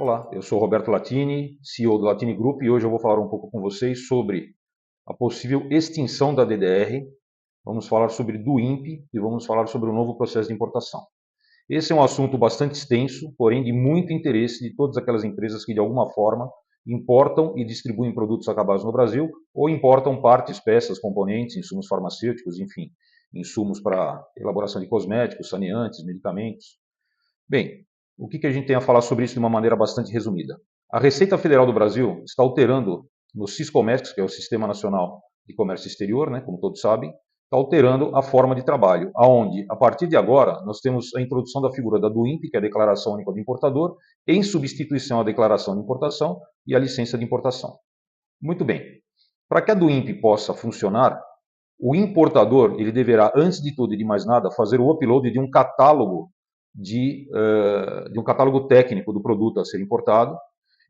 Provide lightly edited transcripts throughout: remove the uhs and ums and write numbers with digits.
Olá, eu sou Roberto Latini, CEO do Latini Group, e hoje eu vou falar um pouco com vocês sobre a possível extinção da DDR, vamos falar sobre do INPE e vamos falar sobre o novo processo de importação. Esse é um assunto bastante extenso, porém de muito interesse de todas aquelas empresas que de alguma forma importam e distribuem produtos acabados no Brasil ou importam partes, peças, componentes, insumos farmacêuticos, enfim, insumos para elaboração de cosméticos, saneantes, medicamentos. Bem, o que a gente tem a falar sobre isso de uma maneira bastante resumida? A Receita Federal do Brasil está alterando no Siscomex, que é o Sistema Nacional de Comércio Exterior, né, como todos sabem, está alterando a forma de trabalho, aonde, a partir de agora, nós temos a introdução da figura da DUIMP, que é a Declaração Única do Importador, em substituição à Declaração de Importação e à Licença de Importação. Muito bem. Para que a DUIMP possa funcionar, o importador ele deverá, antes de tudo e de mais nada, fazer o upload de um catálogo de um catálogo técnico do produto a ser importado.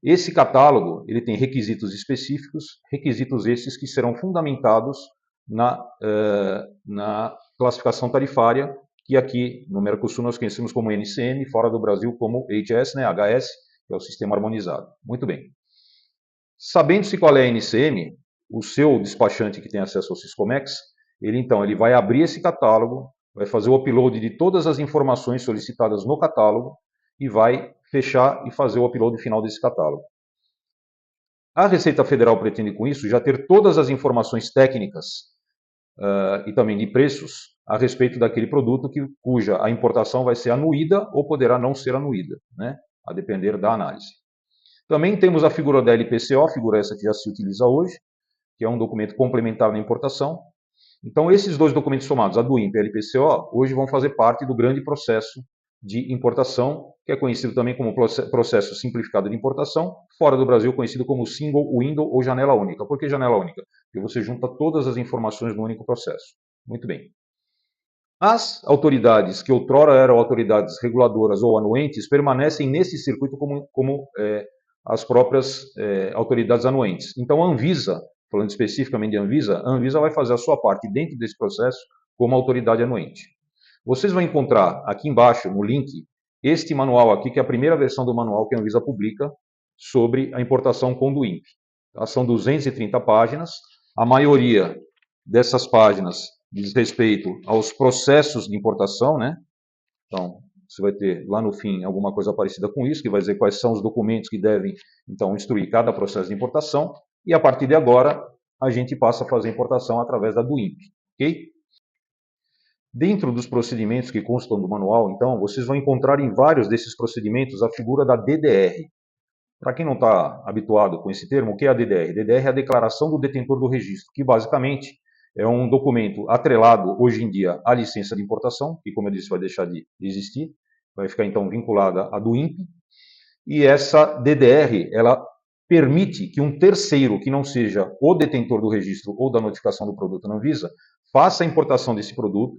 Esse catálogo ele tem requisitos específicos, requisitos esses que serão fundamentados na classificação tarifária, que aqui no Mercosul nós conhecemos como NCM, fora do Brasil como HS, né, HS, que é o Sistema Harmonizado. Muito bem. Sabendo-se qual é a NCM, o seu despachante que tem acesso ao Siscomex, ele vai abrir esse catálogo, vai fazer o upload de todas as informações solicitadas no catálogo e vai fechar e fazer o upload final desse catálogo. A Receita Federal pretende com isso já ter todas as informações técnicas e também de preços a respeito daquele produto cuja a importação vai ser anuída ou poderá não ser anuída, né, a depender da análise. Também temos a figura da LPCO, figura essa que já se utiliza hoje, que é um documento complementar na importação. Então, esses dois documentos somados, a DUIMP e a LPCO, hoje vão fazer parte do grande processo de importação, que é conhecido também como processo simplificado de importação, fora do Brasil conhecido como Single Window ou janela única. Por que janela única? Porque você junta todas as informações no único processo. Muito bem. As autoridades que outrora eram autoridades reguladoras ou anuentes permanecem nesse circuito como as próprias autoridades anuentes. Então, a Anvisa, falando especificamente de Anvisa, a Anvisa vai fazer a sua parte dentro desse processo como autoridade anuente. Vocês vão encontrar aqui embaixo, no link, este manual aqui, que é a primeira versão do manual que a Anvisa publica sobre a importação com DUIMP. São 230 páginas, a maioria dessas páginas diz respeito aos processos de importação, né? Então, você vai ter lá no fim alguma coisa parecida com isso, que vai dizer quais são os documentos que devem, então, instruir cada processo de importação, e a partir de agora, a gente passa a fazer a importação através da DUIMP, ok? Dentro dos procedimentos que constam do manual, então, vocês vão encontrar em vários desses procedimentos a figura da DDR. Para quem não está habituado com esse termo, o que é a DDR? DDR é a Declaração do Detentor do Registro, que basicamente é um documento atrelado hoje em dia à licença de importação, que, como eu disse, vai deixar de existir, vai ficar então vinculada à do INPE, e essa DDR, ela permite que um terceiro, que não seja o detentor do registro ou da notificação do produto na Anvisa, faça a importação desse produto,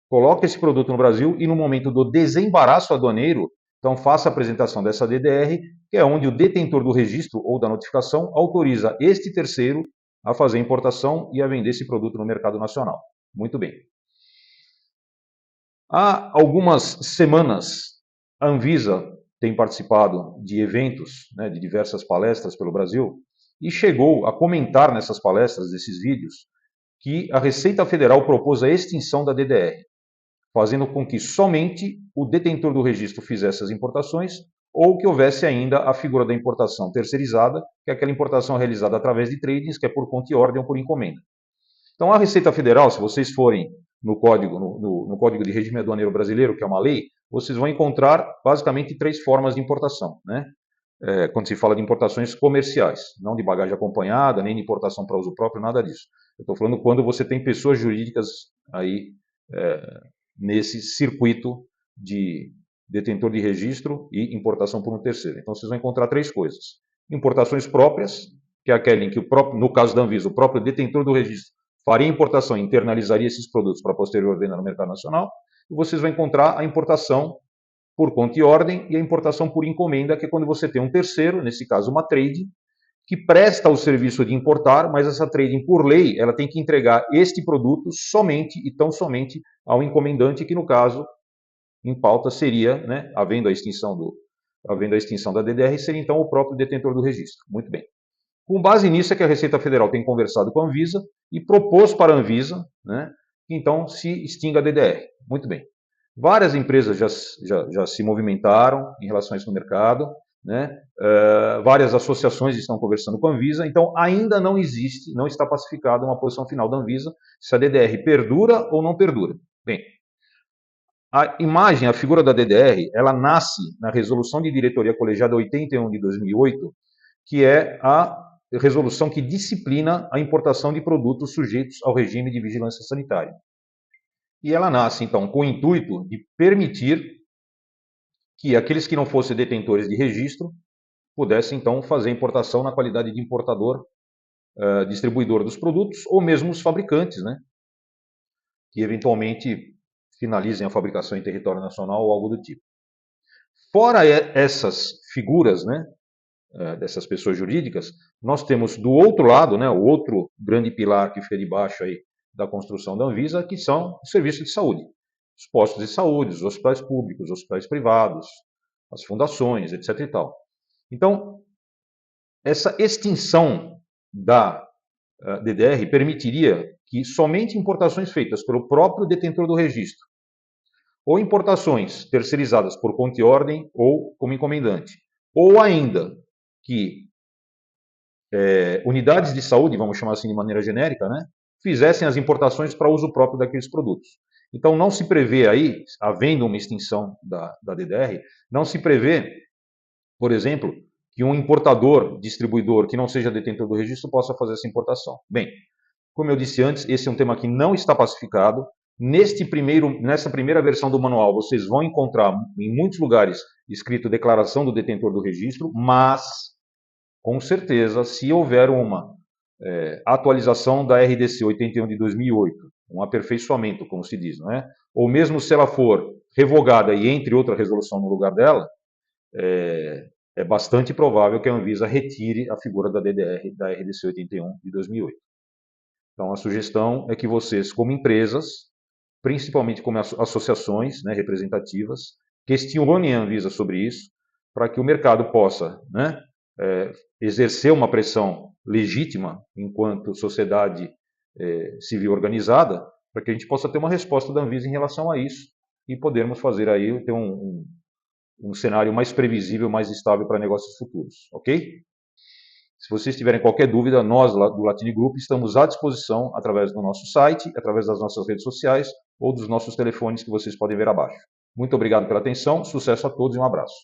coloque esse produto no Brasil e no momento do desembaraço aduaneiro, então faça a apresentação dessa DDR, que é onde o detentor do registro ou da notificação autoriza este terceiro a fazer a importação e a vender esse produto no mercado nacional. Muito bem. Há algumas semanas, a Anvisa tem participado de eventos, né, de diversas palestras pelo Brasil, e chegou a comentar nessas palestras, desses vídeos, que a Receita Federal propôs a extinção da DDR, fazendo com que somente o detentor do registro fizesse as importações, ou que houvesse ainda a figura da importação terceirizada, que é aquela importação realizada através de tradings, que é por conta e ordem ou por encomenda. Então, a Receita Federal, se vocês forem no Código de Regime Aduaneiro Brasileiro, que é uma lei, vocês vão encontrar basicamente 3 formas de importação, né? Quando se fala de importações comerciais, não de bagagem acompanhada, nem de importação para uso próprio, nada disso. Eu estou falando quando você tem pessoas jurídicas aí nesse circuito de detentor de registro e importação por um terceiro. Então, vocês vão encontrar 3 coisas. Importações próprias, que é aquela em que, no caso da Anvisa, o próprio detentor do registro faria importação e internalizaria esses produtos para posterior venda no mercado nacional. E vocês vão encontrar a importação por conta e ordem e a importação por encomenda, que é quando você tem um terceiro, nesse caso uma trade, que presta o serviço de importar, mas essa trading, por lei, ela tem que entregar este produto somente e tão somente ao encomendante, que no caso, em pauta, seria, né, havendo a extinção havendo a extinção da DDR, seria então o próprio detentor do registro. Muito bem. Com base nisso é que a Receita Federal tem conversado com a Anvisa e propôs para a Anvisa, né, que então se extinga a DDR. Muito bem. Várias empresas já se movimentaram em relação a isso no mercado, né? Várias associações estão conversando com a Anvisa, então ainda não existe, não está pacificada uma posição final da Anvisa se a DDR perdura ou não perdura. Bem, a imagem, a figura da DDR, ela nasce na Resolução de Diretoria Colegiada 81 de 2008, que é a resolução que disciplina a importação de produtos sujeitos ao regime de vigilância sanitária. E ela nasce, então, com o intuito de permitir que aqueles que não fossem detentores de registro pudessem, então, fazer importação na qualidade de importador, distribuidor dos produtos, ou mesmo os fabricantes, né, que eventualmente finalizem a fabricação em território nacional ou algo do tipo. Fora essas figuras, né, dessas pessoas jurídicas, nós temos do outro lado, né, o outro grande pilar que fica debaixo aí da construção da Anvisa, que são os serviços de saúde. Os postos de saúde, os hospitais públicos, os hospitais privados, as fundações, etc. e tal. Então, essa extinção da DDR permitiria que somente importações feitas pelo próprio detentor do registro, ou importações terceirizadas por conta e ordem ou como encomendante, ou ainda que unidades de saúde, vamos chamar assim de maneira genérica, né, fizessem as importações para uso próprio daqueles produtos. Então, não se prevê aí, havendo uma extinção da DDR, não se prevê, por exemplo, que um importador, distribuidor, que não seja detentor do registro, possa fazer essa importação. Bem, como eu disse antes, esse é um tema que não está pacificado. Nessa primeira versão do manual, vocês vão encontrar em muitos lugares escrito declaração do detentor do registro, mas, com certeza, se houver uma atualização da RDC 81 de 2008, um aperfeiçoamento, como se diz, não é? Ou mesmo se ela for revogada e entre outra resolução no lugar dela, é bastante provável que a Anvisa retire a figura da DDR da RDC 81 de 2008. Então, a sugestão é que vocês, como empresas, principalmente como associações, né, representativas, questionem a Anvisa sobre isso, para que o mercado possa, né, exercer uma pressão legítima enquanto sociedade civil organizada, para que a gente possa ter uma resposta da Anvisa em relação a isso e podermos fazer aí ter um cenário mais previsível, mais estável para negócios futuros, ok? Se vocês tiverem qualquer dúvida, nós do Latini Group estamos à disposição através do nosso site, através das nossas redes sociais ou dos nossos telefones que vocês podem ver abaixo. Muito obrigado pela atenção, sucesso a todos e um abraço.